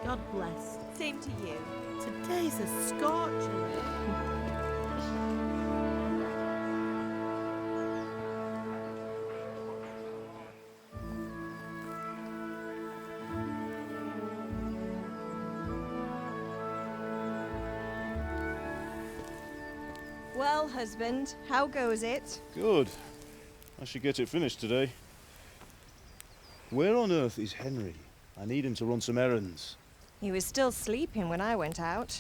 God bless. Same to you. Today's a scorcher. Well, husband, how goes it? Good. I should get it finished today. Where on earth is Henry? I need him to run some errands. He was still sleeping when I went out.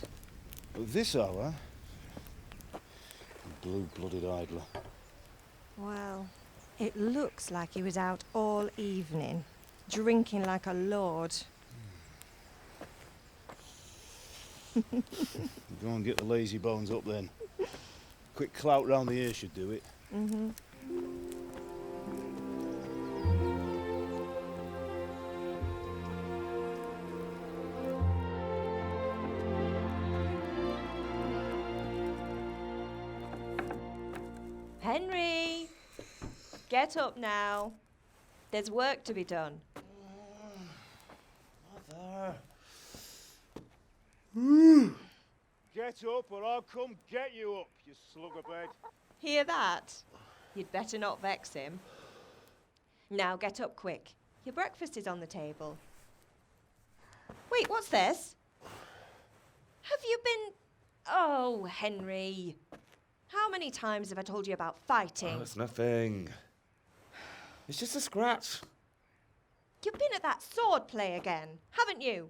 At this hour? Blue-blooded idler. Well, it looks like he was out all evening, drinking like a lord. Go and get the lazy bones up then. Quick clout round the ear should do it. Mm-hmm. Henry! Get up now. There's work to be done. Mother. Get up or I'll come get you up, you slugabed. Hear that? You'd better not vex him. Now get up quick. Your breakfast is on the table. Wait, what's this? Have you been... Oh, Henry. How many times have I told you about fighting? Oh, it's nothing. It's just a scratch. You've been at that sword play again, haven't you?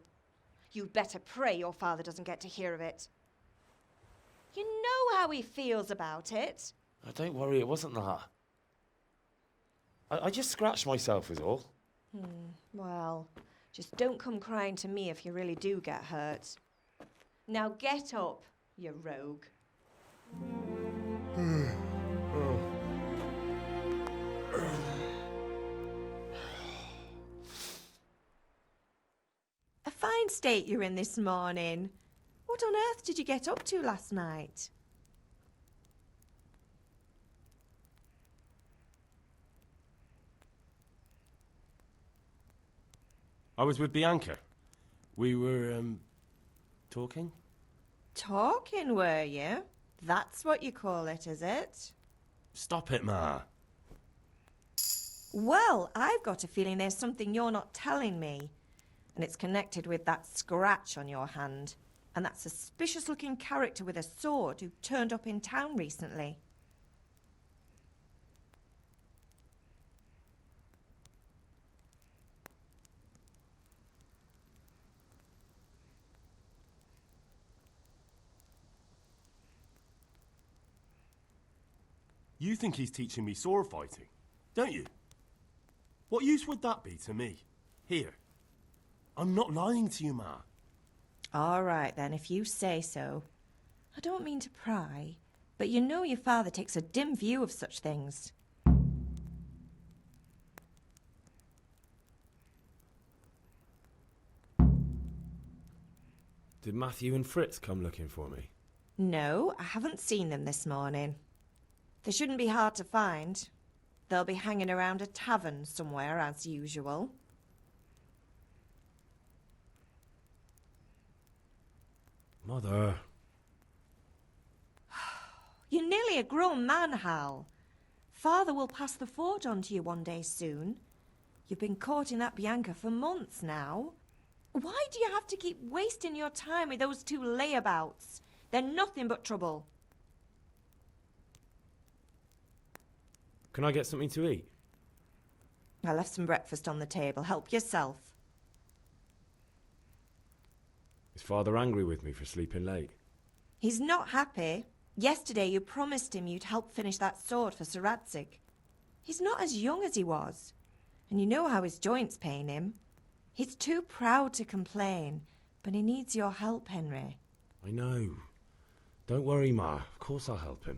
You'd better pray your father doesn't get to hear of it. You know how he feels about it. Oh, don't worry, it wasn't that. I just scratched myself is all. Well, just don't come crying to me if you really do get hurt. Now get up, you rogue. A fine state you're in this morning. What on earth did you get up to last night? I was with Bianca. We were, talking? Talking, were you? That's what you call it, is it? Stop it, Ma. Well, I've got a feeling there's something you're not telling me. And it's connected with that scratch on your hand. And that suspicious-looking character with a sword who turned up in town recently. You think he's teaching me sword fighting, don't you? What use would that be to me? Here. I'm not lying to you, Ma. All right, then, if you say so. I don't mean to pry, but you know your father takes a dim view of such things. Did Matthew and Fritz come looking for me? No, I haven't seen them this morning. They shouldn't be hard to find. They'll be hanging around a tavern somewhere, as usual. Mother. You're nearly a grown man, Hal. Father will pass the forge on to you one day soon. You've been courting that Bianca for months now. Why do you have to keep wasting your time with those two layabouts? They're nothing but trouble. Can I get something to eat? I left some breakfast on the table. Help yourself. Is Father angry with me for sleeping late? He's not happy. Yesterday you promised him you'd help finish that sword for Sir Radzig. He's not as young as he was. And you know how his joints pain him. He's too proud to complain, but he needs your help, Henry. I know. Don't worry, Ma. Of course I'll help him.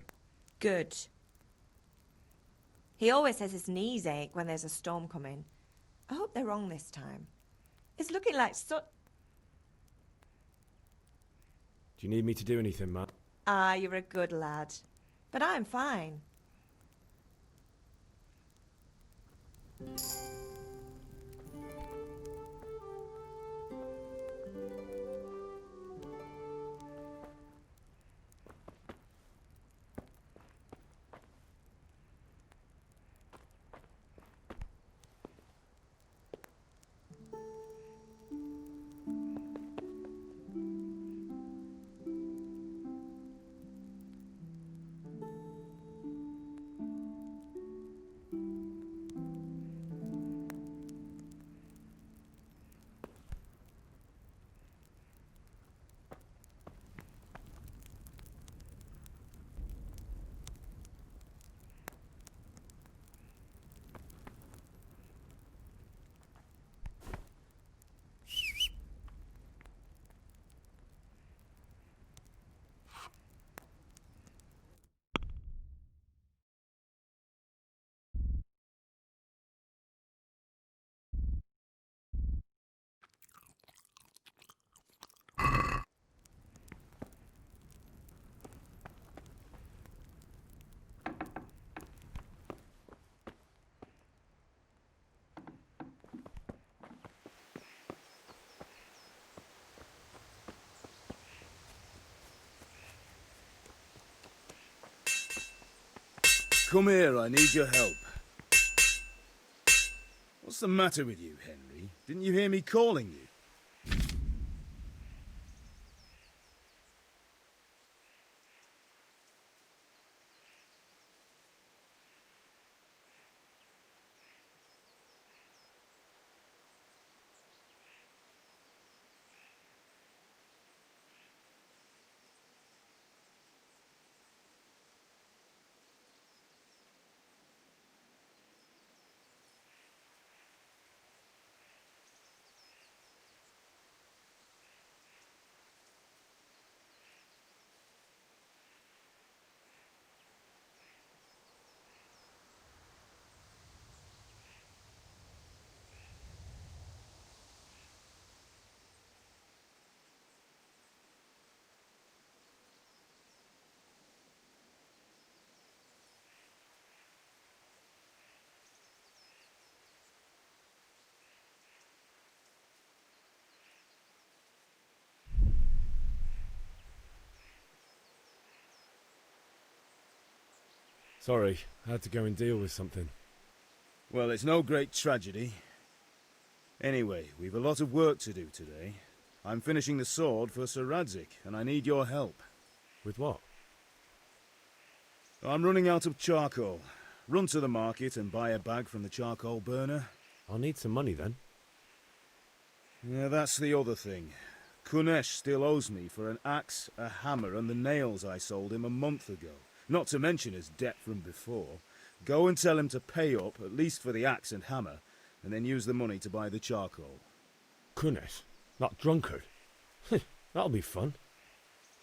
Good. He always says his knees ache when there's a storm coming. I hope they're wrong this time. It's looking like Do you need me to do anything, Ma? Ah, you're a good lad. But I'm fine. Come here, I need your help. What's the matter with you, Henry? Didn't you hear me calling you? Sorry, I had to go and deal with something. Well, it's no great tragedy. Anyway, we've a lot of work to do today. I'm finishing the sword for Sir Radzig, and I need your help. With what? I'm running out of charcoal. Run to the market and buy a bag from the charcoal burner. I'll need some money then. Yeah, that's the other thing. Kunesh still owes me for an axe, a hammer, and the nails I sold him a month ago. Not to mention his debt from before. Go and tell him to pay up, at least for the axe and hammer, and then use the money to buy the charcoal. Kunesh? That drunkard? That'll be fun.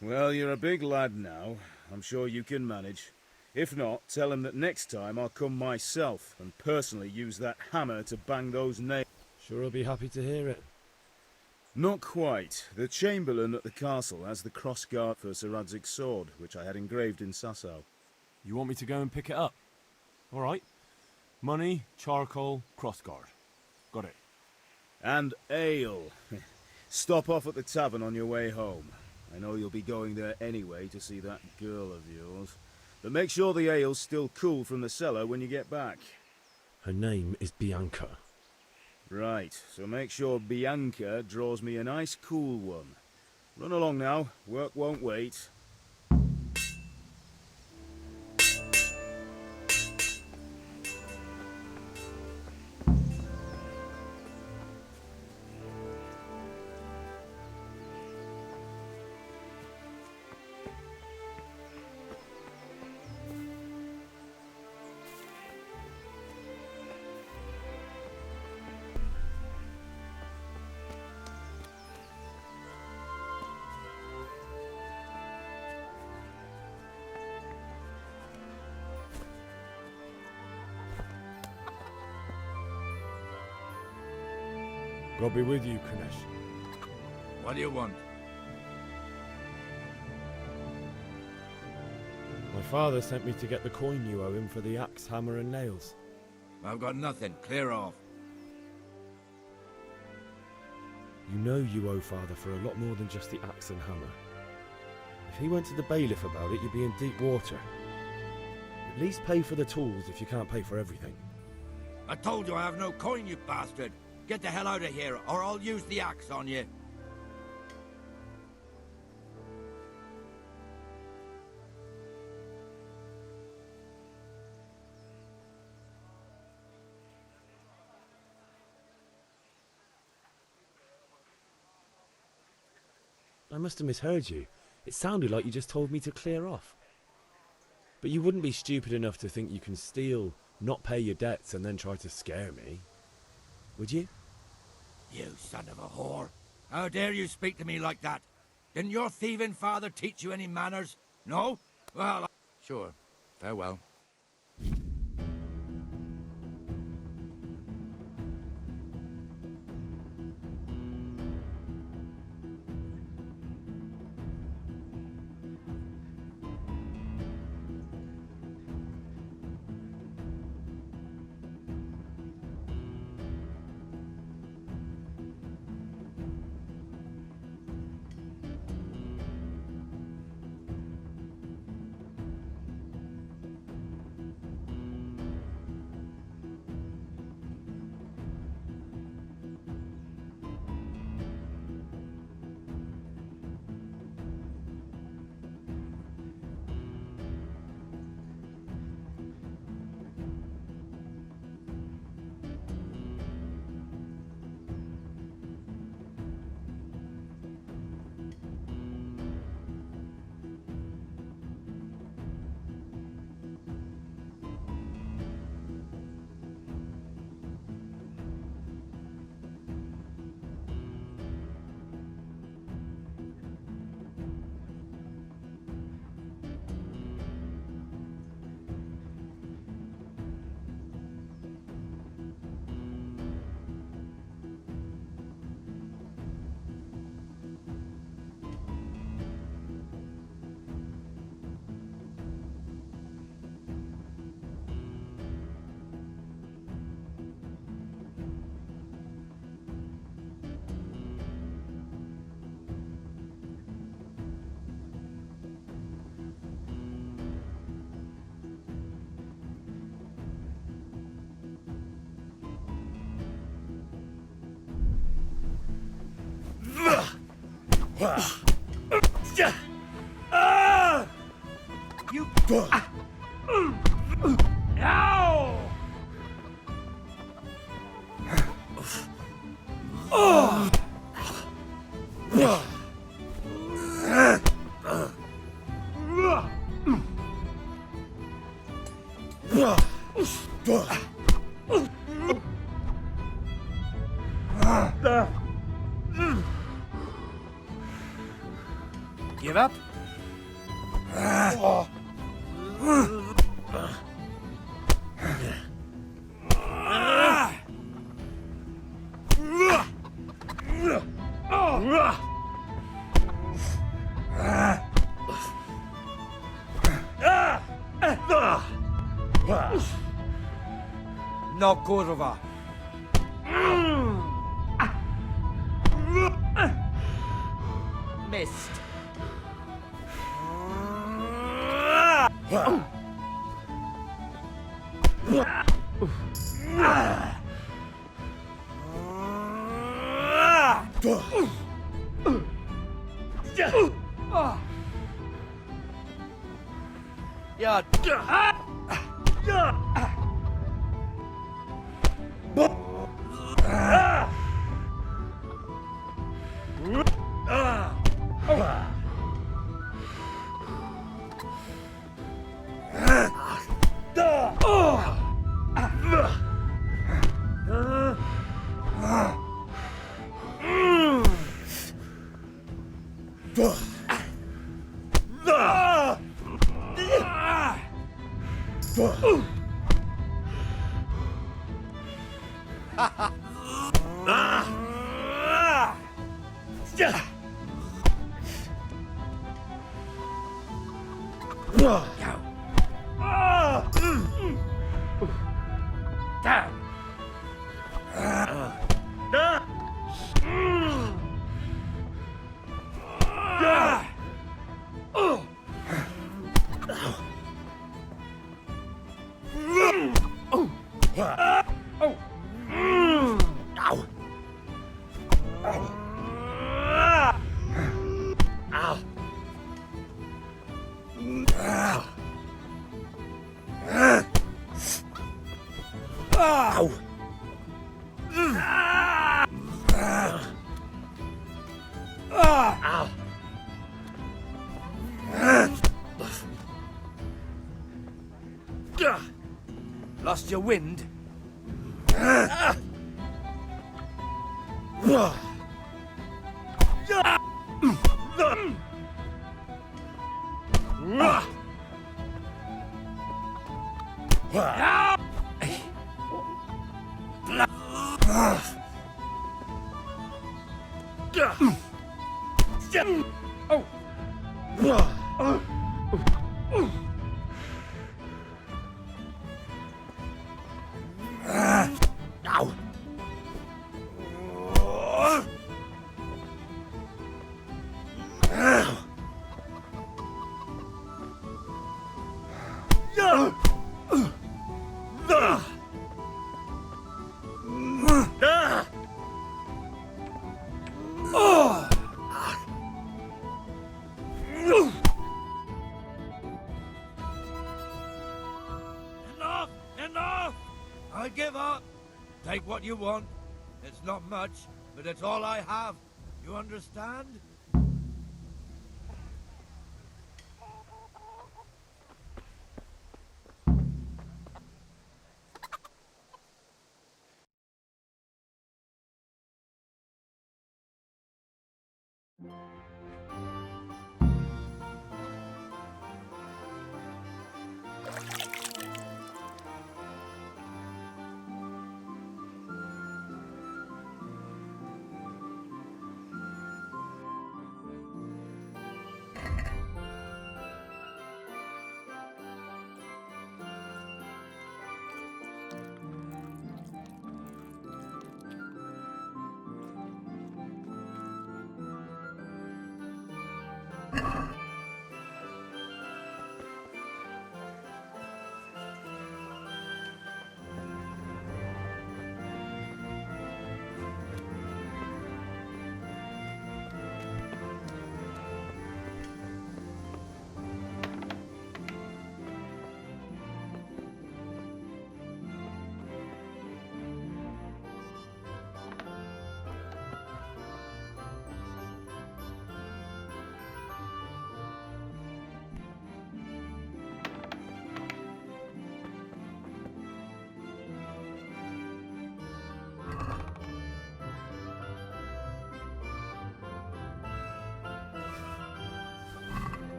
Well, you're a big lad now. I'm sure you can manage. If not, tell him that next time I'll come myself and personally use that hammer to bang those nails. Sure I'll be happy to hear it. Not quite. The Chamberlain at the castle has the crossguard for Sir Radzig's sword, which I had engraved in Sasau. You want me to go and pick it up? All right. Money, charcoal, crossguard. Got it. And ale. Stop off at the tavern on your way home. I know you'll be going there anyway to see that girl of yours. But make sure the ale's still cool from the cellar when you get back. Her name is Bianca. Right, so make sure Bianca draws me a nice cool one. Run along now, work won't wait. God be with you, Kunesh. What do you want? My father sent me to get the coin you owe him for the axe, hammer and nails. I've got nothing. Clear off. You know you owe father for a lot more than just the axe and hammer. If he went to the bailiff about it, you'd be in deep water. At least pay for the tools if you can't pay for everything. I told you I have no coin, you bastard. Get the hell out of here, or I'll use the axe on you. I must have misheard you. It sounded like you just told me to clear off. But you wouldn't be stupid enough to think you can steal, not pay your debts, and then try to scare me. Would you? You son of a whore. How dare you speak to me like that? Didn't your thieving father teach you any manners? No? Well, sure. Farewell. You... Ow! Give up? No kurwa. Missed. Yeah. Lost your wind? Enough! Enough! I give up. Take what you want. It's not much, but it's all I have. You understand?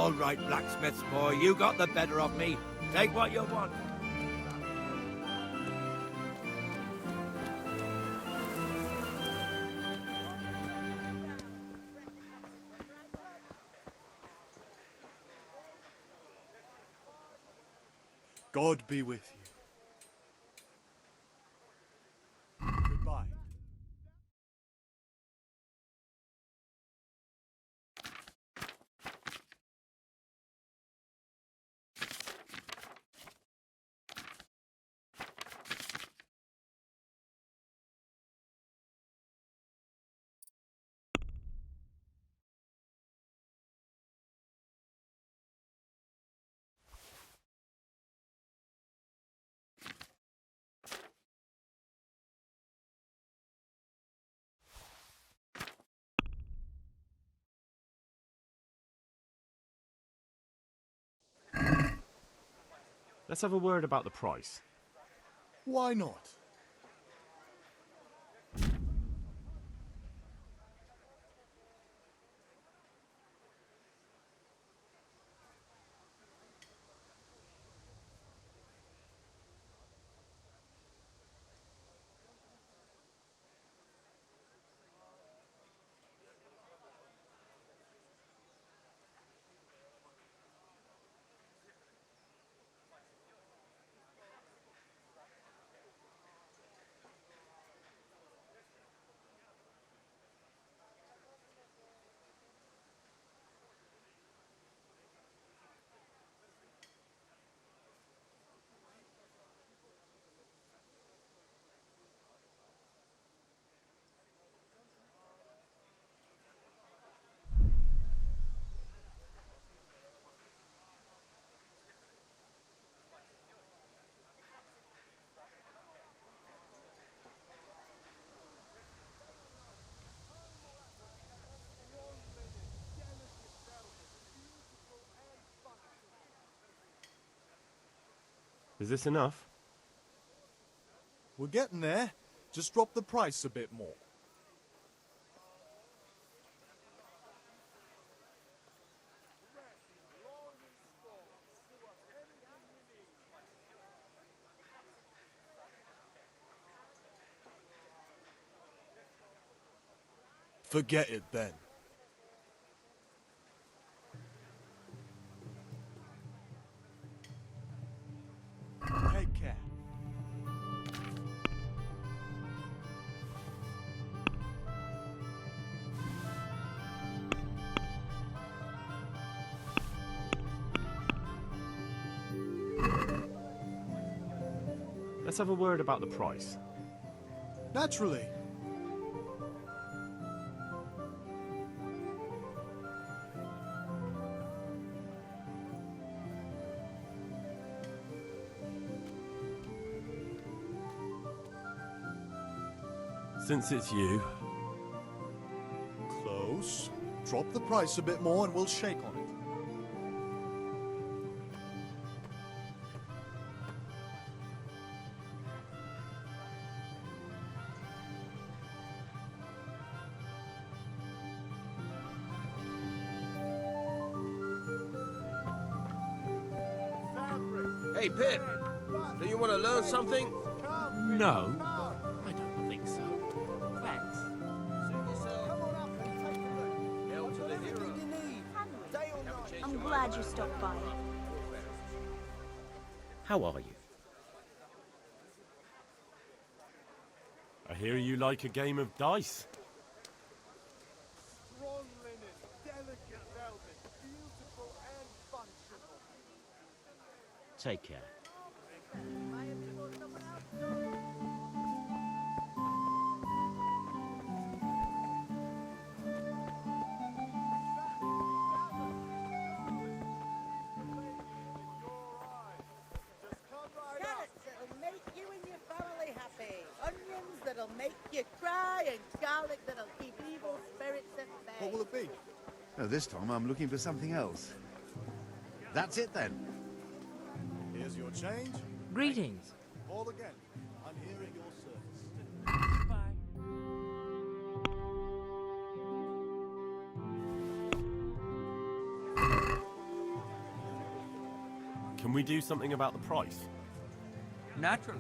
All right, blacksmith's boy, you got the better of me. Take what you want. God be with you. Goodbye. Let's have a word about the price. Why not? Is this enough? We're getting there. Just drop the price a bit more. Forget it then. Take care. Let's have a word about the price. Naturally. Since it's you, Close. Drop the price a bit more and we'll shake on it. Hey, Pip, do you want to learn something? no, I don't think so. Thanks. Hail to the hero. I'm glad you stopped by. How are you? I hear you like a game of dice. Strong linen, delicate velvet, beautiful and functional. Take care. Carrots that'll make you and your family happy. Onions that'll make you cry, and garlic that'll keep evil spirits at bay. What will it be? No, this time I'm looking for something else. That's it then. Here's your change. Greetings. Call again. I'm here at your service. Bye. Can we do something about the price? Naturally.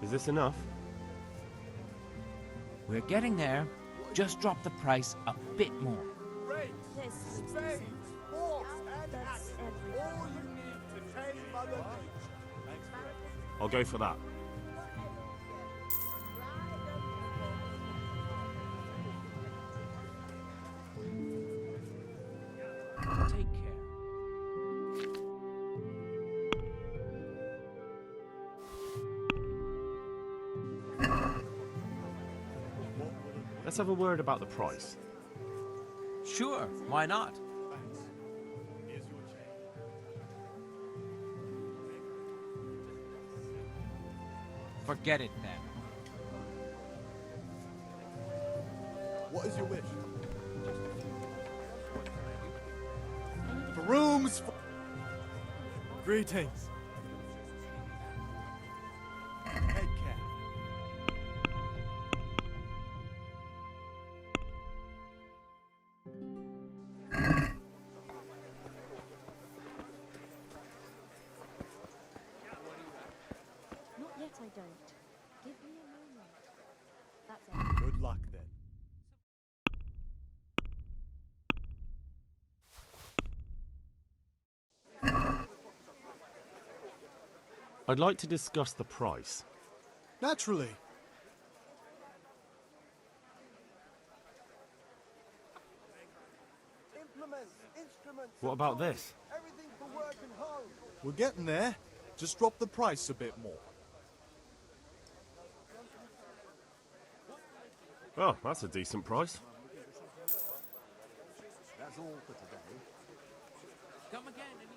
Is this enough? We're getting there. Just drop the price a bit more. This is Spades, forks, and That's axes. everything. All you need to tame Mother Nature. I'll go for that. Take care. Let's have a word about the price. Sure, why not? Forget it then. What is your wish? For rooms. Greetings. Take care. Not yet, I don't. Give me a moment. That's it. Good luck then. I'd like to discuss the price. Naturally. What about this? We're getting there. Just drop the price a bit more. Oh, that's a decent price. That's all for today. Come again anytime.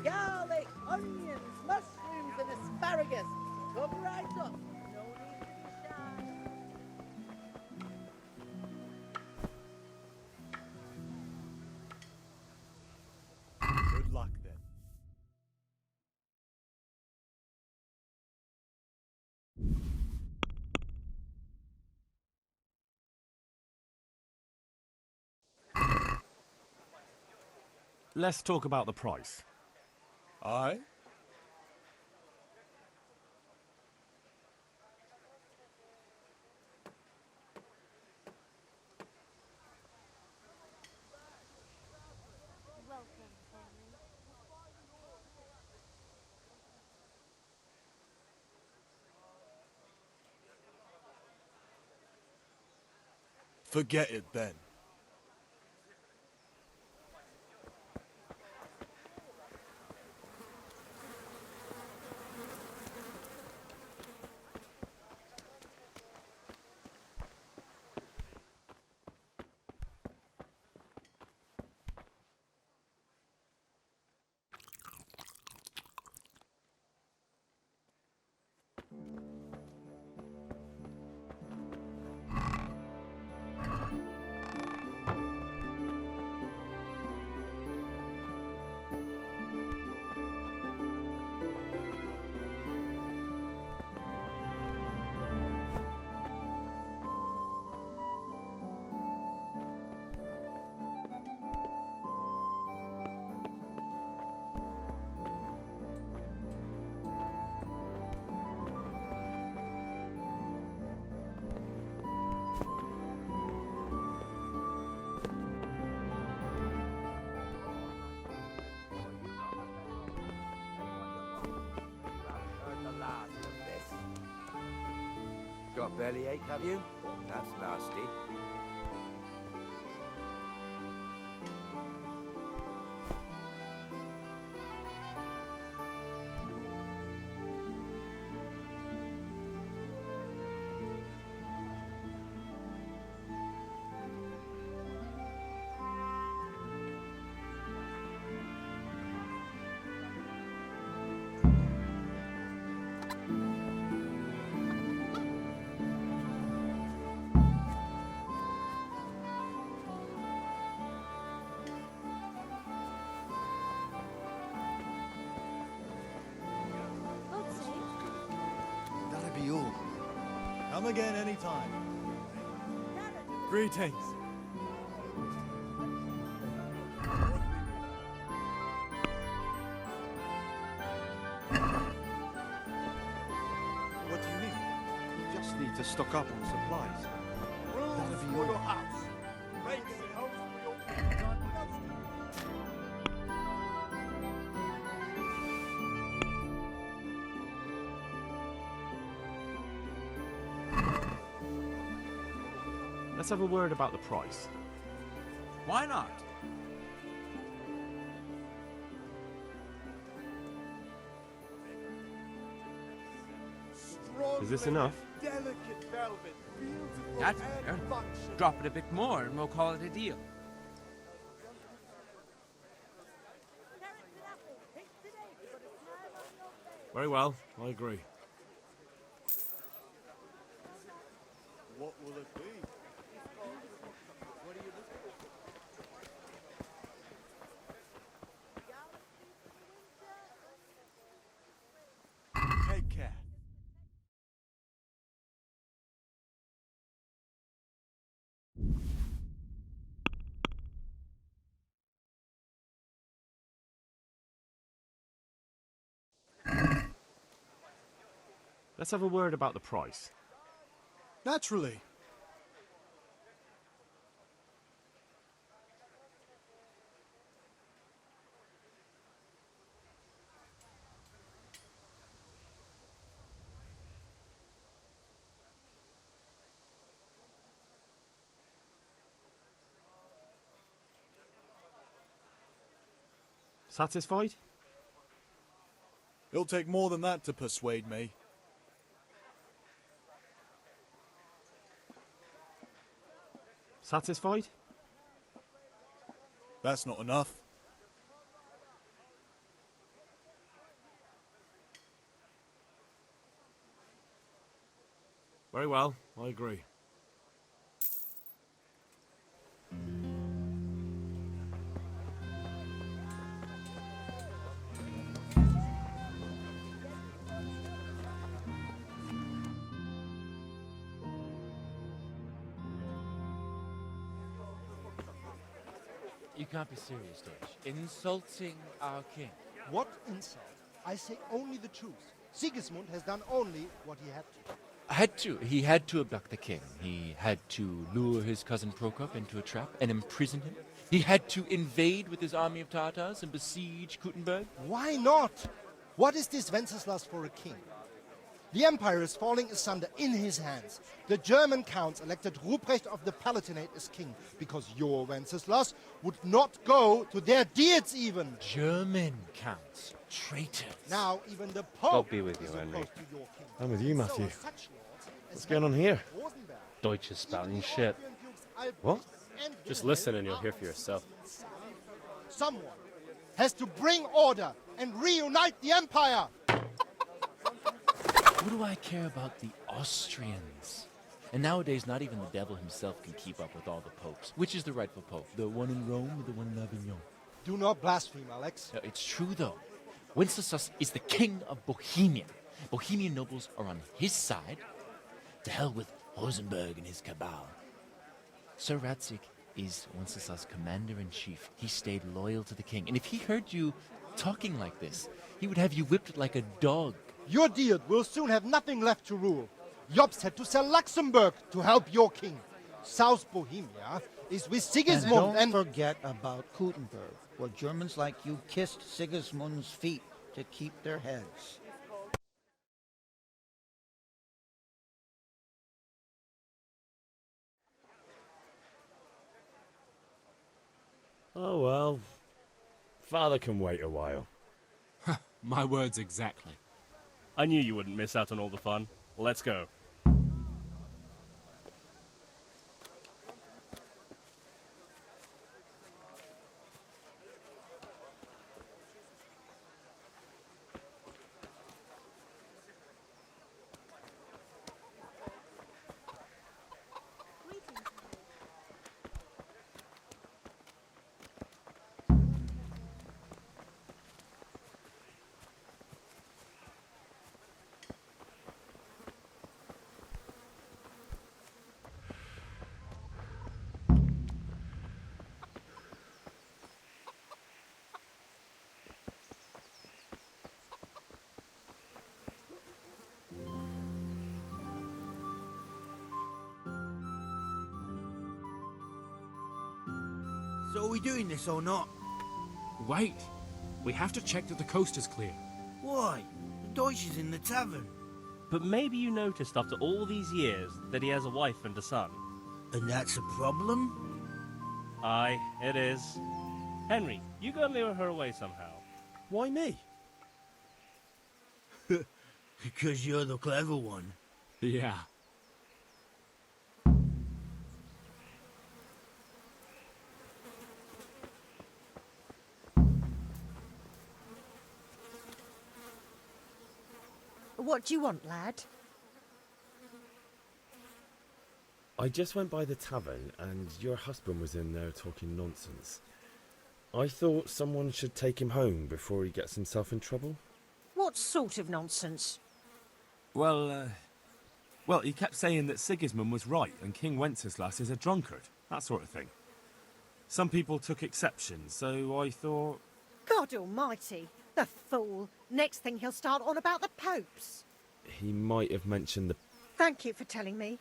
Garlic, onions, mushrooms, and asparagus. Come right up. No need to be shy. Good luck then. Let's talk about the price. Aye? Welcome, Henry. Forget it then. Got bellyache, have you? That's nasty. Come again anytime. Greetings. What do you need? Just need to stock up on supplies. Rules for your house. Rates and homes for your Let's have a word about the price. Why not? Is this enough? Delicate velvet, beautiful That's and fair. functional. Drop it a bit more and we'll call it a deal. Carrots and apples, pick today, you've got a smile on your face. Very well, I agree. What will it be? Take care. Let's have a word about the price. Naturally. Satisfied? It'll take more than that to persuade me. Satisfied? That's not enough. Very well, I agree. You can't be serious, Deutsch. Insulting our king. What insult? I say only the truth. Sigismund has done only what he had to. He had to abduct the king. He had to lure his cousin Prokop into a trap and imprison him. He had to invade with his army of Tatars and besiege Kuttenberg. Why not? What is this Wenceslas for a king? The empire is falling asunder in his hands. The German counts elected Ruprecht of the Palatinate as king because your Wenceslas would not go to their deeds even. German counts. Traitors. Now even the Pope God be with you, is Henry. opposed to your king. I'm with you, Matthew. So such lords as What's going on here? Rosenberg, Deutsch is spouting shit. What? and Just Wilhelm listen and you'll are hear for yourself. Someone has to bring order and reunite the empire. What do I care about the Austrians? And nowadays, not even the devil himself can keep up with all the popes. Which is the rightful pope? The one in Rome or the one in Avignon? Do not blaspheme, Alex. No, it's true, though. Wenceslas is the king of Bohemia. Bohemian nobles are on his side. To hell with Rosenberg and his cabal. Sir Radzig is Wenceslas' commander-in-chief. He stayed loyal to the king. And if he heard you talking like this, he would have you whipped like a dog. Your deal will soon have nothing left to rule. Jobst had to sell Luxembourg to help your king. South Bohemia is with Sigismund And don't forget about Kuttenberg, where Germans like you kissed Sigismund's feet to keep their heads. Oh well. Father can wait a while. My words exactly. I knew you wouldn't miss out on all the fun. Let's go. So are we doing this or not? Wait. We have to check that the coast is clear. Why? The Deutsch is in the tavern. But maybe you noticed after all these years that he has a wife and a son. And that's a problem? Aye, it is. Henry, you go lure her away somehow. Why me? Because you're the clever one. Yeah. What do you want, lad? I just went by the tavern and your husband was in there talking nonsense. I thought someone should take him home before he gets himself in trouble. What sort of nonsense? Well, he kept saying that Sigismund was right and King Wenceslas is a drunkard, that sort of thing. Some people took exception, so I thought... God almighty, the fool. Next thing he'll start on about the popes. He might have mentioned the... Thank you for telling me.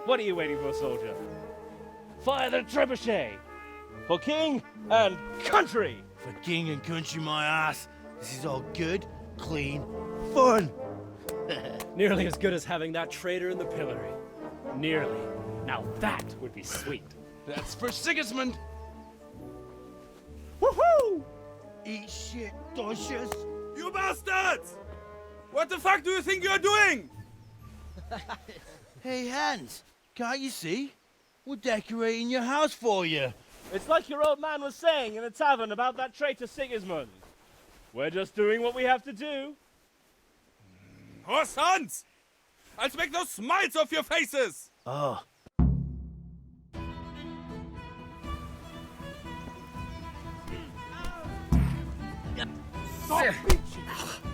What are you waiting for, soldier? Fire the trebuchet! For king and country! For king and country, my ass. This is all good, clean, fun. Nearly as good as having that traitor in the pillory. Nearly. Now that would be sweet. That's for Sigismund. Woohoo! Eat shit, Deutsches. You bastards! What the fuck do you think you're doing? Hey, Hans, can't you see? We're decorating your house for you. It's like your old man was saying in the tavern about that traitor Sigismund. We're just doing what we have to do. Oh, sons! I'll make those smiles off your faces! Oh.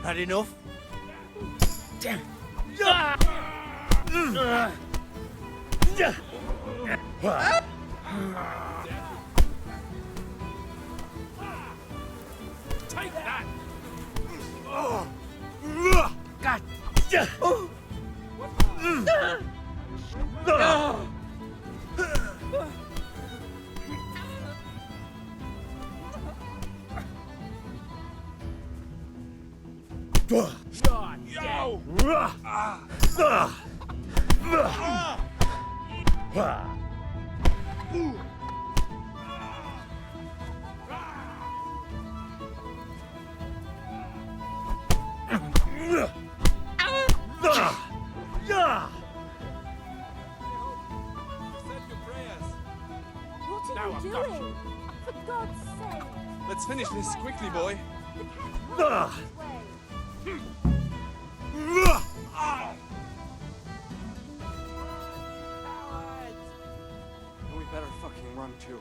Had enough? Damn. Take that! God. God, yo! What are you doing? For God's sake! Let's finish this quickly, boy. We better fucking run too.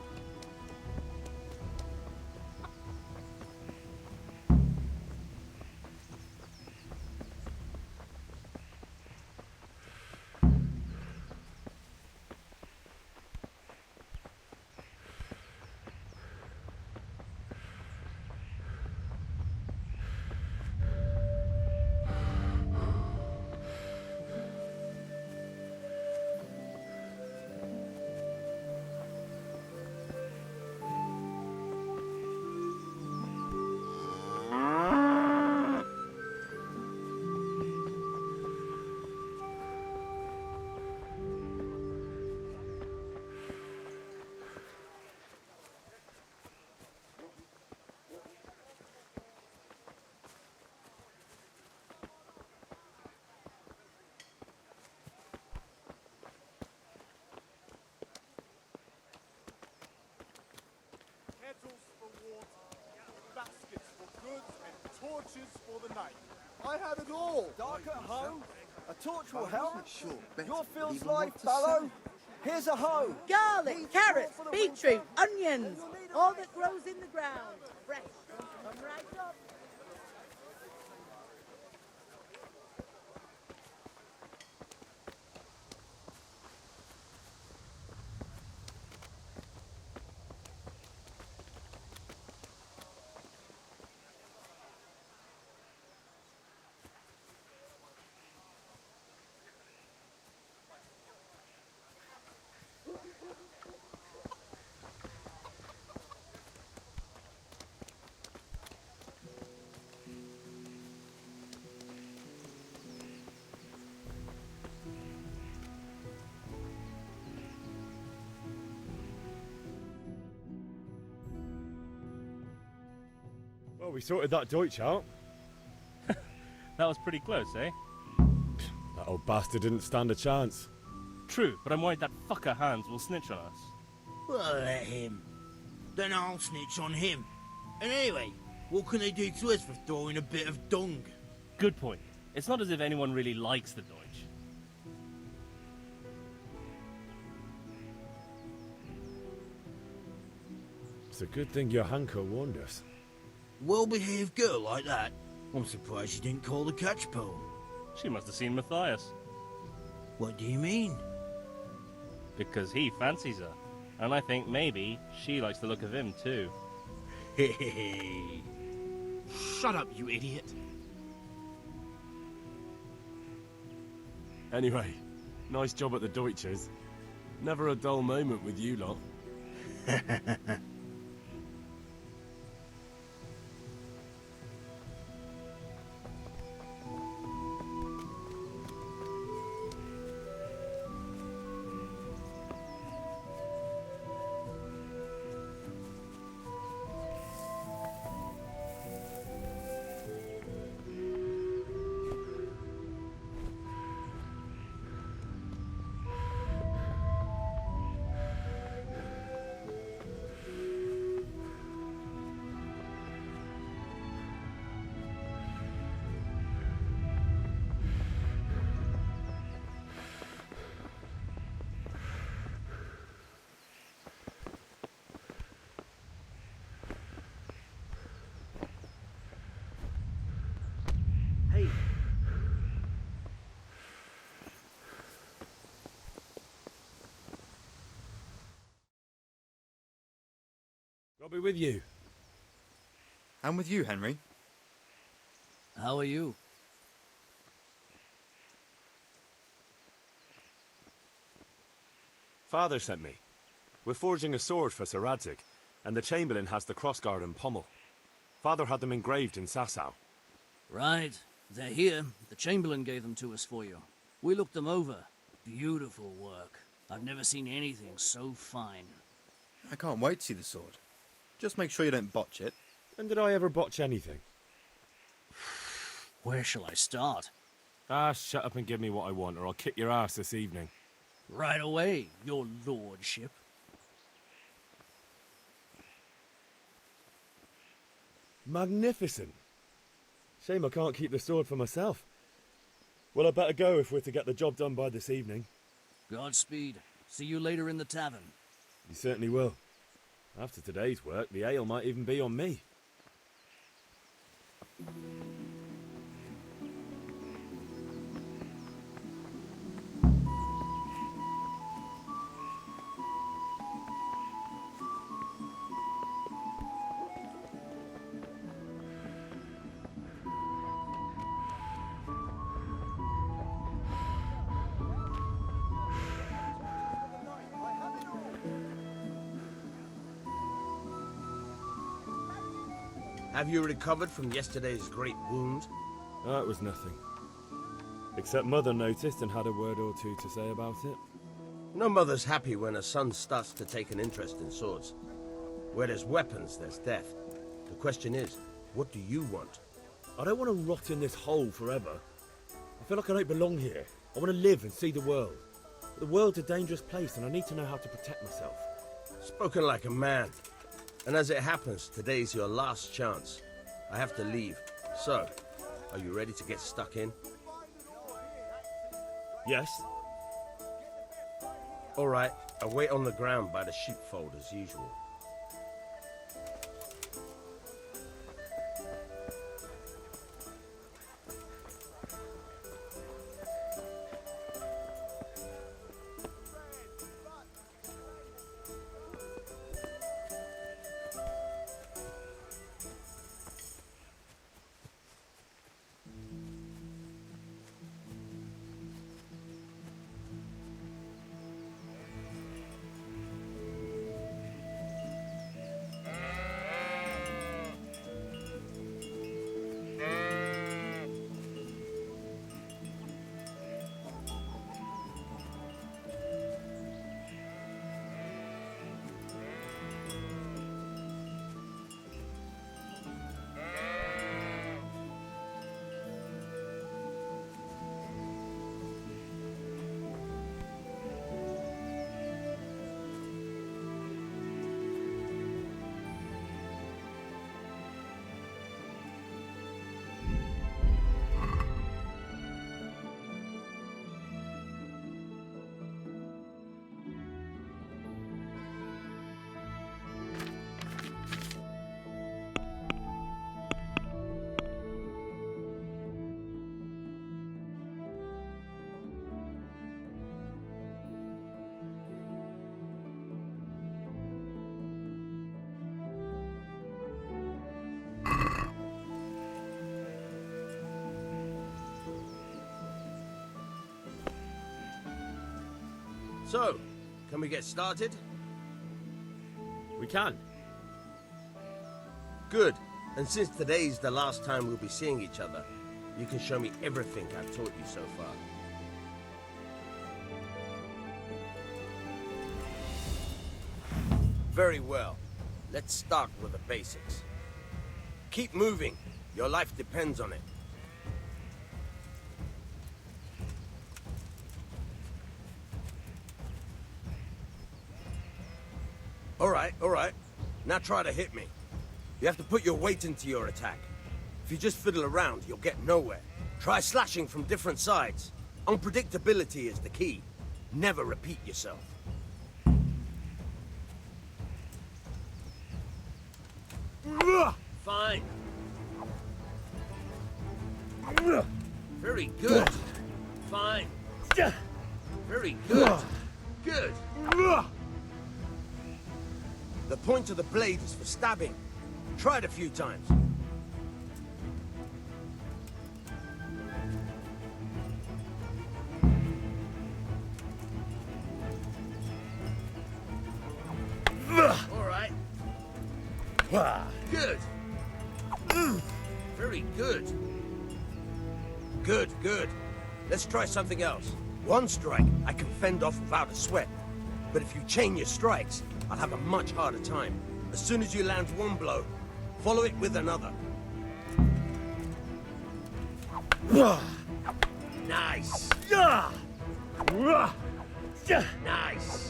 Kettles for water, baskets for goods, and torches for the night. I have it all. Dark at home? A torch will help. Sure, Your field's life, Ballow. Here's a hoe. Garlic, carrots, beetroot, onions. All that grows in the ground. Fresh. Come right up. Well, we sorted that Deutsch out. That was pretty close, eh? That old bastard didn't stand a chance. True, but I'm worried that fucker Hans will snitch on us. Well, let him. Then I'll snitch on him. And anyway, what can they do to us for throwing a bit of dung? Good point. It's not as if anyone really likes the Deutsch. It's a good thing your Hanko warned us. Well-behaved girl like that. I'm surprised she didn't call the catch pole. She must have seen Matthias. What do you mean? Because he fancies her. And I think maybe she likes the look of him too. Hey. Shut up, you idiot. Anyway, nice job at the Deutsches. Never a dull moment with you lot. Hey. I'll be with you. I'm with you, Henry. How are you? Father sent me. We're forging a sword for Sir Radzig, and the Chamberlain has the crossguard and pommel. Father had them engraved in Sasau. Right. They're here. The Chamberlain gave them to us for you. We looked them over. Beautiful work. I've never seen anything so fine. I can't wait to see the sword. Just make sure you don't botch it. When did I ever botch anything? Where shall I start? Ah, shut up and give me what I want, or I'll kick your ass this evening. Right away, your lordship. Magnificent. Shame I can't keep the sword for myself. Well, I better go if we're to get the job done by this evening. Godspeed. See you later in the tavern. You certainly will. After today's work, the ale might even be on me. Have you recovered from yesterday's great wound? Oh, it was nothing. Except Mother noticed and had a word or two to say about it. No mother's happy when a son starts to take an interest in swords. Where there's weapons, there's death. The question is, what do you want? I don't want to rot in this hole forever. I feel like I don't belong here. I want to live and see the world. But the world's a dangerous place and I need to know how to protect myself. Spoken like a man. And as it happens, today's your last chance. I have to leave. So, are you ready to get stuck in? Yes. All right, I'll wait on the ground by the sheepfold as usual. So, can we get started? We can. Good. And since today's the last time we'll be seeing each other, you can show me everything I've taught you so far. Very well. Let's start with the basics. Keep moving. Your life depends on it. All right. Now try to hit me. You have to put your weight into your attack. If you just fiddle around, you'll get nowhere. Try slashing from different sides. Unpredictability is the key. Never repeat yourself. Fine. Very good. Fine. Very good. Good. The point of the blade is for stabbing. Try it a few times. All right. Good. Very good. Good. Let's try something else. One strike, I can fend off without a sweat. But if you chain your strikes, I'll have a much harder time. As soon as you land one blow, follow it with another. Nice. Nice.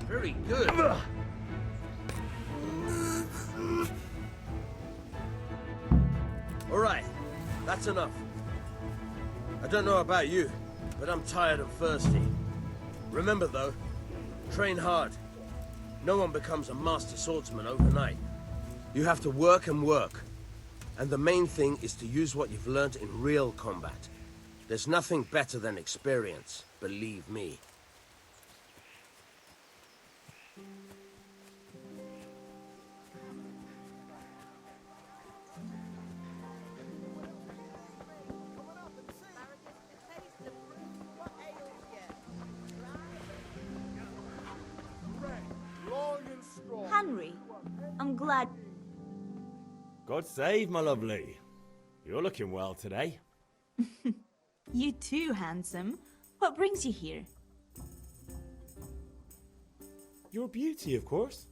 Very good. All right, that's enough. I don't know about you, but I'm tired and thirsty. Remember though, train hard. No one becomes a master swordsman overnight. You have to work and work. And the main thing is to use what you've learned in real combat. There's nothing better than experience, believe me. Henry, I'm glad. God save, my lovely. You're looking well today. You too, handsome. What brings you here? Your beauty, of course.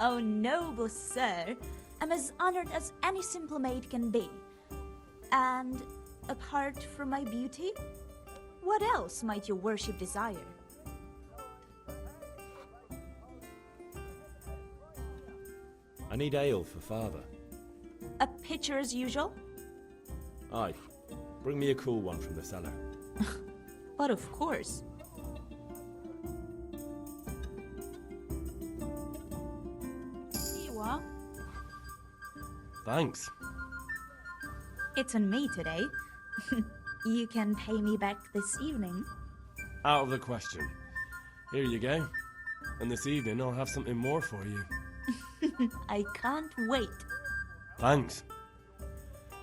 Oh, noble sir. I'm as honored as any simple maid can be. And apart from my beauty, what else might your worship desire? I need ale for father. A pitcher as usual? Aye. Bring me a cool one from the cellar. But of course. Here you are. Thanks. It's on me today. You can pay me back this evening. Out of the question. Here you go. And this evening I'll have something more for you. I can't wait. Thanks.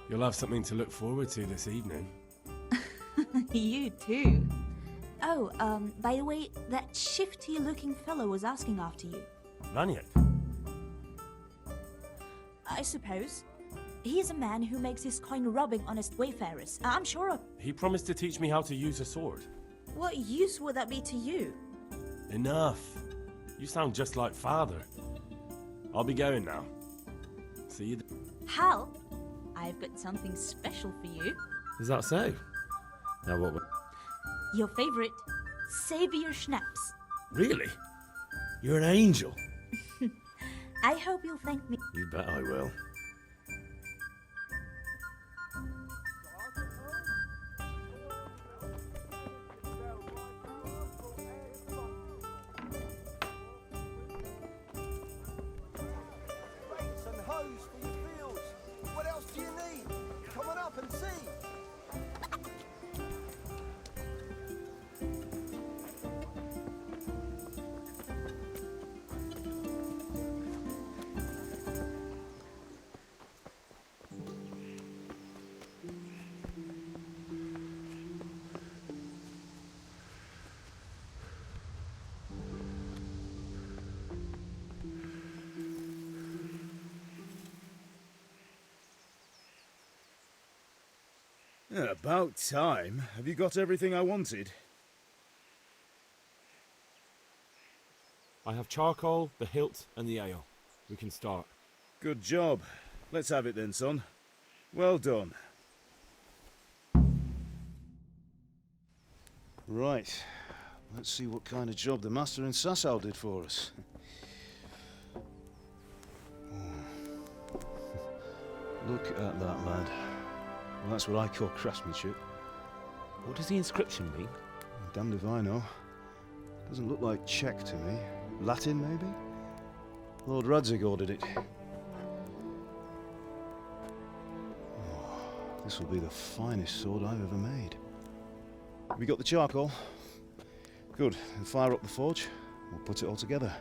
You'll have something to look forward to this evening. You too. Oh, by the way, that shifty-looking fellow was asking after you. Lanyard? I suppose. He's a man who makes his coin robbing honest wayfarers. I'm sure of... He promised to teach me how to use a sword. What use would that be to you? Enough. You sound just like father. I'll be going now. See you. Hal, I've got something special for you. Is that so? Now what? Your favorite, Savior Schnapps. Really? You're an angel. I hope you'll thank me. You bet I will. And hose for your fields. What else do you need? Come on up and see. Yeah, about time. Have you got everything I wanted? I have charcoal, the hilt, and the ale. We can start. Good job. Let's have it then, son. Well done. Right. Let's see what kind of job the master in Sasau did for us. Look at that, lad. Well, that's what I call craftsmanship. What does the inscription mean? Damned if I know. Doesn't look like Czech to me. Latin, maybe? Lord Radzig ordered it. Oh, this will be the finest sword I've ever made. Have you got the charcoal? Good. Then fire up the forge. We'll put it all together.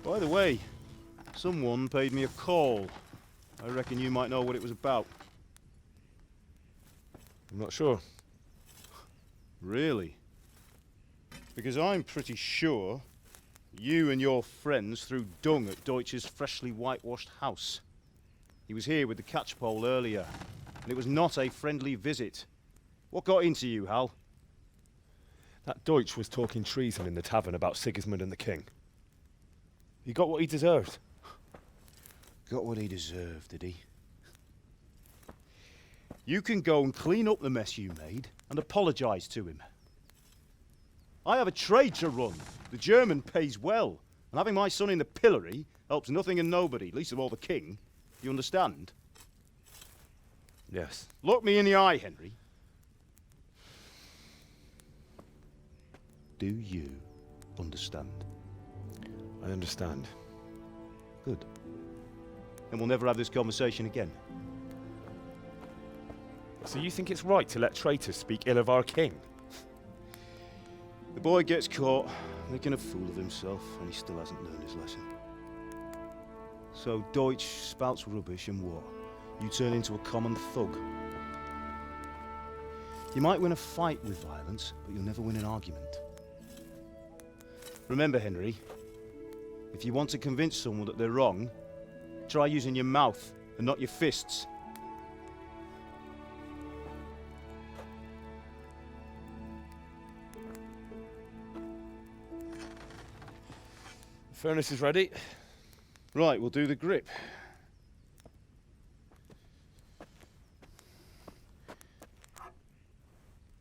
By the way, someone paid me a call. I reckon you might know what it was about. I'm not sure. Really? Because I'm pretty sure you and your friends threw dung at Deutsch's freshly whitewashed house. He was here with the catchpole earlier, and it was not a friendly visit. What got into you, Hal? That Deutsch was talking treason in the tavern about Sigismund and the king. He got what he deserved. Got what he deserved, did he? You can go and clean up the mess you made and apologise to him. I have a trade to run. The German pays well, and having my son in the pillory helps nothing and nobody, least of all the king. You understand? Yes. Look me in the eye, Henry. Do you understand? I understand. Good. Then we'll never have this conversation again. So you think it's right to let traitors speak ill of our king? The boy gets caught, making a fool of himself, and he still hasn't learned his lesson. So Deutsch spouts rubbish, and what? You turn into a common thug. You might win a fight with violence, but you'll never win an argument. Remember, Henry, if you want to convince someone that they're wrong, try using your mouth and not your fists. The furnace is ready. Right, we'll do the grip.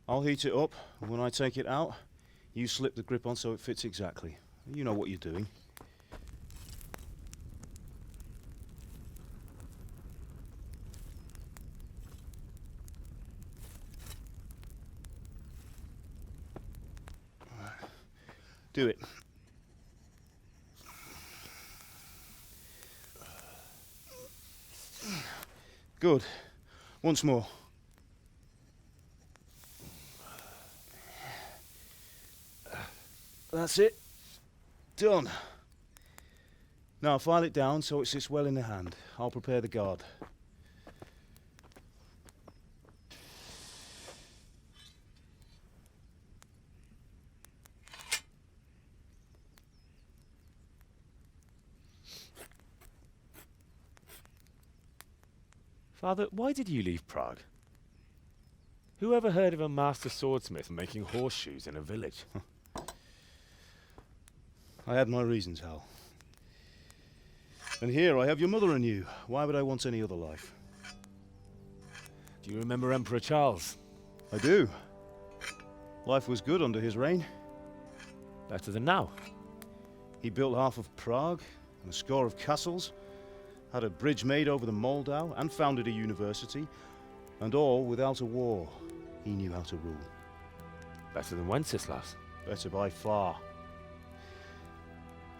I'll I'll heat it up, and when I take it out, you slip the grip on so it fits exactly. You know what you're doing. Do it. Good. Once more. That's it. Done. Now file it down so it sits well in the hand. I'll prepare the guard. Father, why did you leave Prague? Who ever heard of a master swordsmith making horseshoes in a village? I had my reasons, Hal. And here I have your mother and you. Why would I want any other life? Do you remember Emperor Charles? I do. Life was good under his reign. Better than now. He built half of Prague and a score of castles, had a bridge made over the Moldau, and founded a university, and all without a war. He knew how to rule. Better than Wenceslas. Better by far.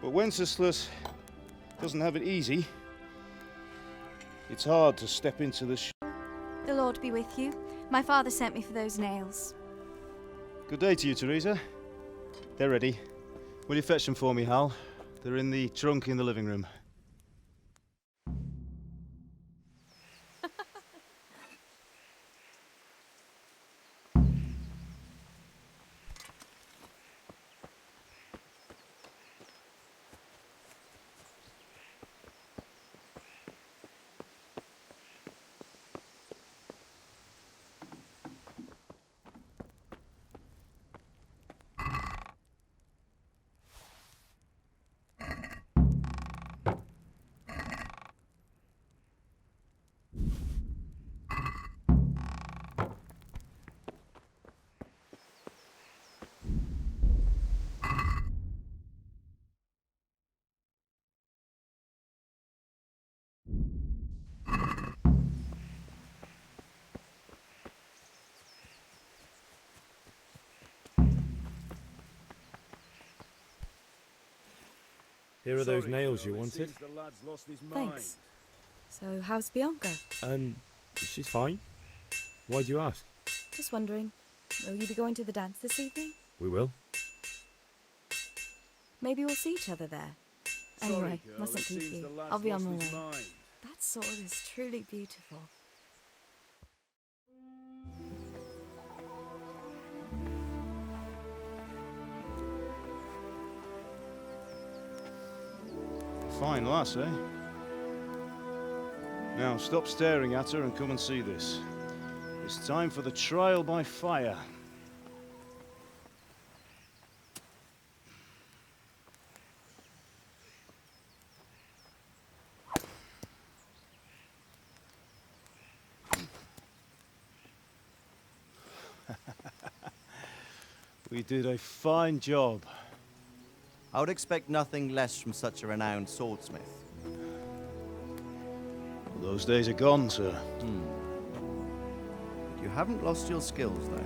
But Wenceslas doesn't have it easy. It's hard to step into the The Lord be with you. My father sent me for those nails. Good day to you, Teresa. They're ready. Will you fetch them for me, Hal? They're in the trunk in the living room. Here are those nails you wanted. Thanks. So, how's Bianca? She's fine. Why do you ask? Just wondering, will you be going to the dance this evening? We will. Maybe we'll see each other there. Anyway, mustn't keep you. I'll be on my way. That sword is truly beautiful. Fine lass, eh? Now stop staring at her and come and see this. It's time for the trial by fire. We did a fine job. I would expect nothing less from such a renowned swordsmith. Those days are gone, sir. You haven't lost your skills, though.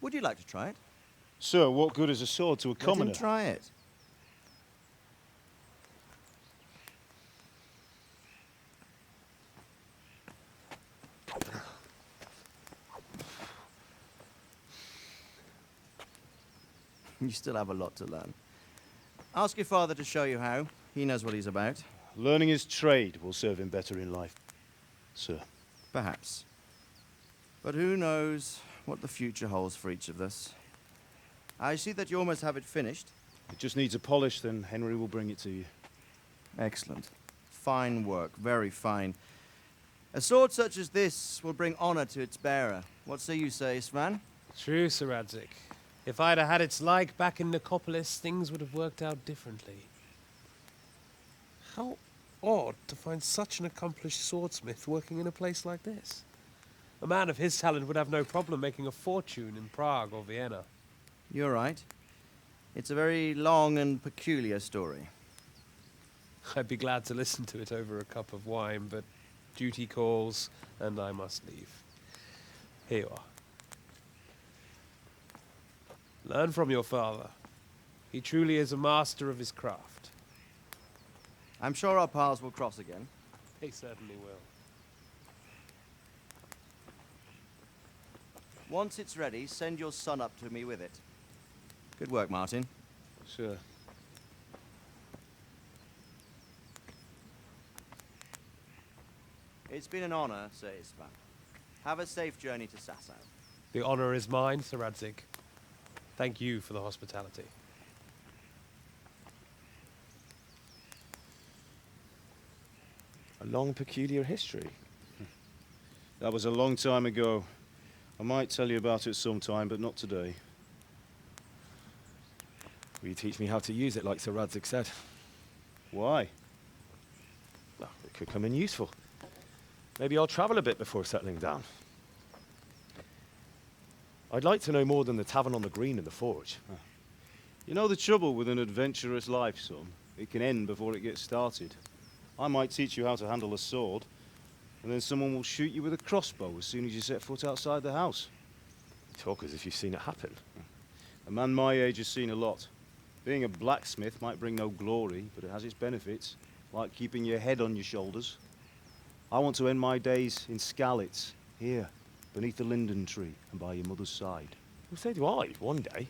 Would you like to try it? Sir, what good is a sword to a commoner? Let him try it. You still have a lot to learn. Ask your father to show you how. He knows what he's about. Learning his trade will serve him better in life, sir. Perhaps. But who knows what the future holds for each of us. I see that you almost have it finished. It just needs a polish, then Henry will bring it to you. Excellent. Fine work, very fine. A sword such as this will bring honor to its bearer. What say you, Sven? True, Sir Radzig. If I'd have had its like back in Nicopolis, things would have worked out differently. How odd to find such an accomplished swordsmith working in a place like this. A man of his talent would have no problem making a fortune in Prague or Vienna. You're right. It's a very long and peculiar story. I'd be glad to listen to it over a cup of wine, but duty calls, and I must leave. Here you are. Learn from your father. He truly is a master of his craft. I'm sure our paths will cross again. They certainly will. Once it's ready, send your son up to me with it. Good work, Martin. Sure. It's been an honor, Sir Istvan. Have a safe journey to Sasau. The honor is mine, Sir Radzig. Thank you for the hospitality. A long, peculiar history. That was a long time ago. I might tell you about it sometime, but not today. Will you teach me how to use it, like Sir Radzig said? Why? Well, it could come in useful. Maybe I'll travel a bit before settling down. I'd like to know more than the tavern on the green and the forge. You know the trouble with an adventurous life, son? It can end before it gets started. I might teach you how to handle a sword, and then someone will shoot you with a crossbow as soon as you set foot outside the house. You talk as if you've seen it happen. A man my age has seen a lot. Being a blacksmith might bring no glory, but it has its benefits, like keeping your head on your shoulders. I want to end my days in Skalitz, here, beneath the linden tree and by your mother's side. Well, so do I, one day.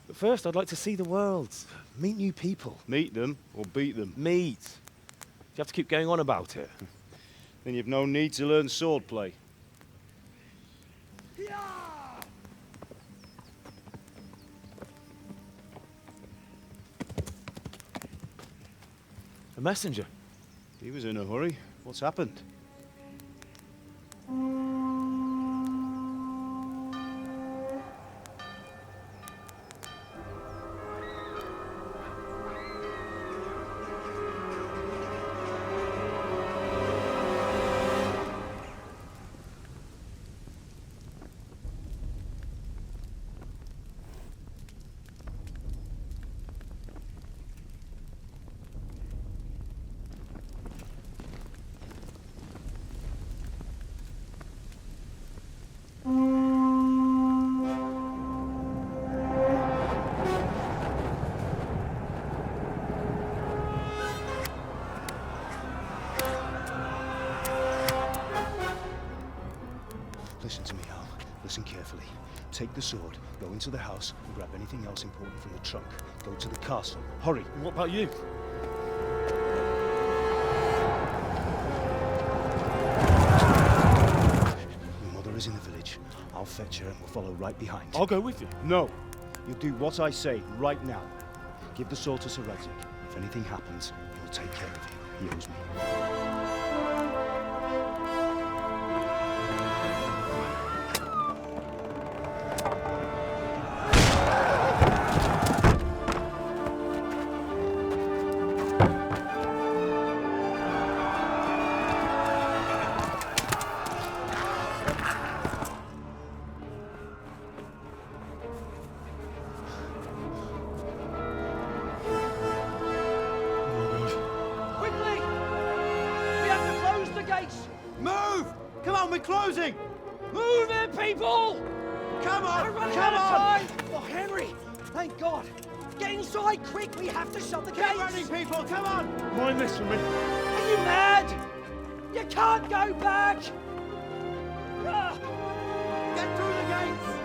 But first, I'd like to see the world, meet new people. Meet them or beat them? Meet. You have to keep going on about it. Then you've no need to learn swordplay. A messenger. He was in a hurry. What's happened? Listen to me, Al. Listen carefully. Take the sword, go into the house, and grab anything else important from the trunk. Go to the castle. Hurry. And what about you? Your mother is in the village. I'll fetch her and we'll follow right behind. I'll go with you. No. You'll do what I say right now. Give the sword to Sir Radzig. If anything happens, he'll take care of you. He owes me. Closing! Move it, people! Come on! We're running Come out of on! time! Oh, Henry! Thank God! Get inside, quick! We have to shut the Get gates! running, people! Come on! Mind this for me. Are you mad? You can't go back! Get through the gates!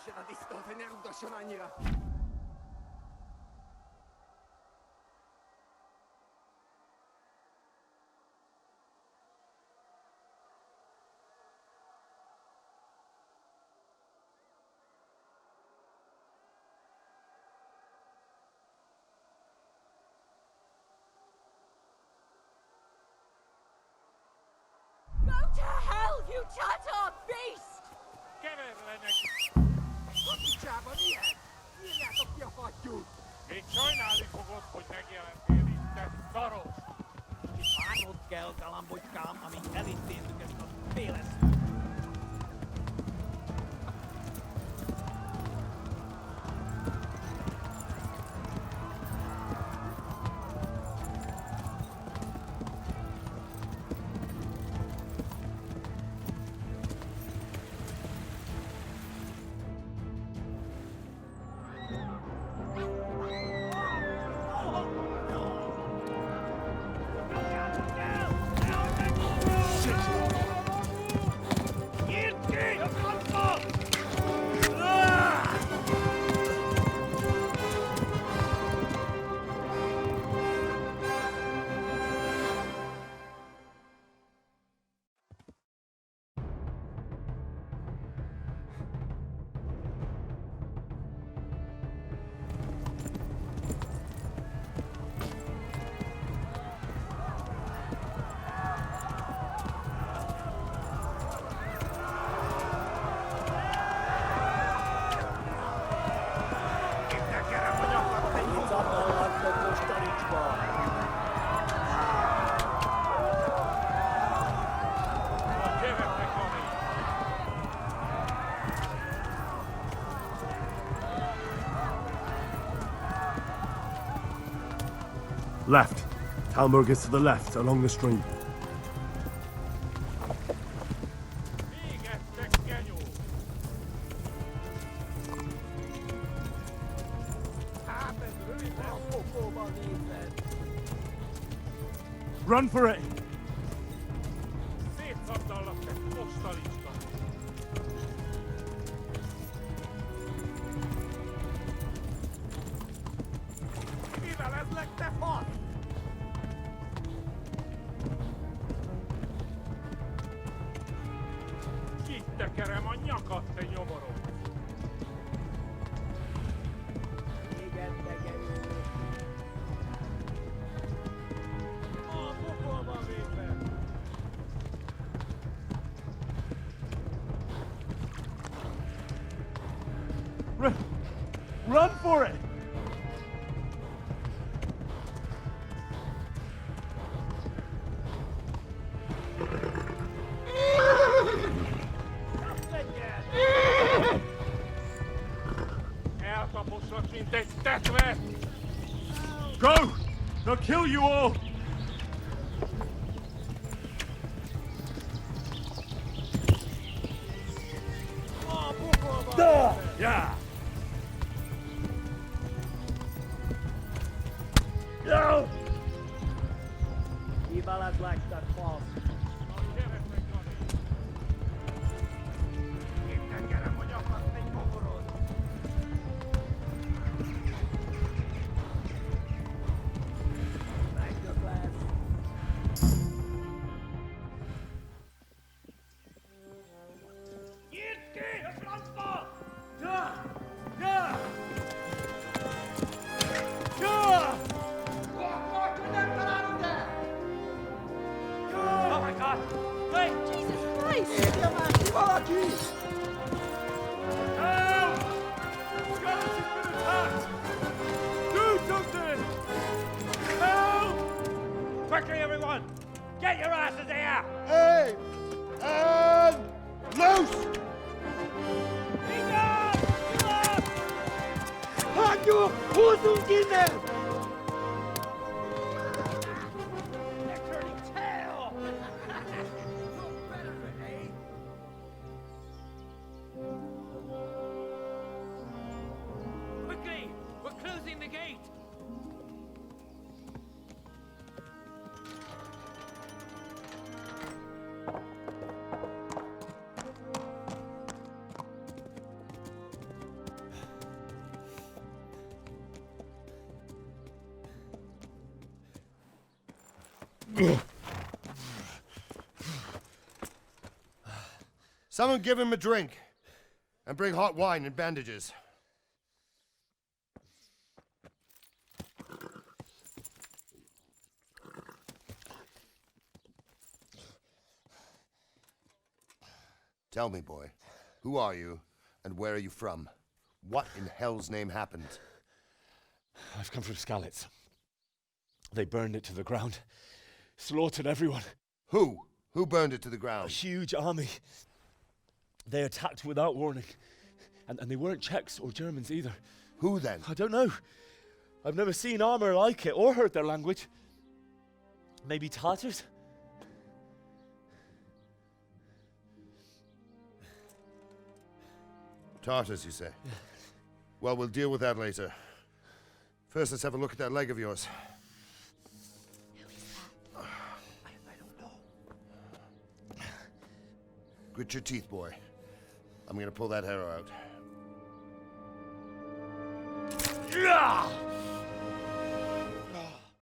se a disztót, ne rúgasson annyira! Go to hell, you Tatar beast! Kapicsában ilyen! Írjátok ki a fattyút! Még sajnálni fogod, hogy megjelentél itt, te szaros! Várnod kell, galambocskám, amíg elintézzük ezt a féles. Left. Talmberg is to the left, along the stream. Run for it! Szétszabdallak, te postalicska! Mivel ez lett, te fasz? Kittekerem a nyakat, te nyomorom! Igen, tegerő! A pokolban védve! Run for it! Eltaposlak, mint egy tetvet! Go! They'll kill you all! A pokolban Duh! védve! Yeah! No! Kivált láttad, fasz! Kittekerem a nyakat, te nyomorod! Megdög lesz! Nyitd ki a francba! Yeah! Yeah! Yeah! Akkor, hogy nem találod el! Oh my god! Wait! Jesus Christ! Égje már ki valaki! Help! Skeleton's been attacked! Do something! Help! Quickly, everyone! Get your asses here! Hey! And loose! Hagyjuk! Húzzunk innen! They're turning tail! Quickly! We're closing the gate! Someone give him a drink. And bring hot wine and bandages. Tell me, boy, who are you and where are you from? What in hell's name happened? I've come from Skalitz. They burned it to the ground. Slaughtered everyone. Who? Who burned it to the ground? A huge army. They attacked without warning. And they weren't Czechs or Germans either. Who then? I don't know. I've never seen armor like it or heard their language. Maybe Tatars? Tartars, you say? Yeah. Well, we'll deal with that later. First, let's have a look at that leg of yours. I don't know. Grit your teeth, boy. I'm gonna pull that arrow out. Yeah!